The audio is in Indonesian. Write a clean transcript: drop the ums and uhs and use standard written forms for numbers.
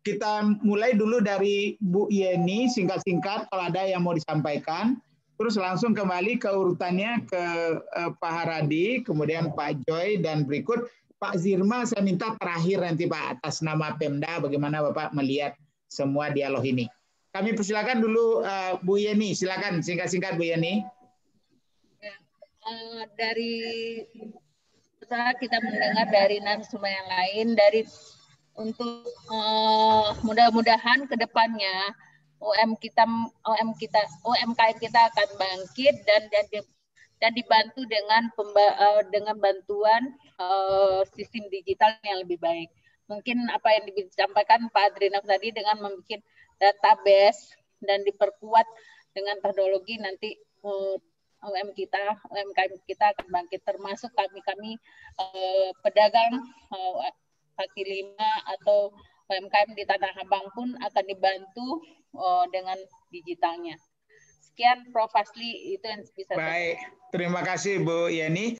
kita mulai dulu dari Bu Yeni, singkat-singkat kalau ada yang mau disampaikan. Terus langsung kembali ke urutannya ke Pak Haradi, kemudian Pak Joy, dan berikut Pak Zirma. Saya minta terakhir nanti Pak, atas nama Pemda, bagaimana Bapak melihat semua dialog ini. Kami persilakan dulu Bu Yeni, silakan singkat-singkat Bu Yeni. Dari kita mendengar dari narasumber yang lain, dari untuk mudah-mudahan ke depannya UMKM kita akan bangkit dan dibantu dengan bantuan sistem digital yang lebih baik. Mungkin apa yang disampaikan Pak Adrinov tadi dengan membuat database dan diperkuat dengan teknologi, nanti UMKM kita akan bangkit, termasuk kami pedagang kaki lima atau UMKM di Tanah Abang pun akan dibantu dengan digitalnya. Sekian Prof. Fasli, itu yang bisa saya. Baik, terima kasih Bu Yeni.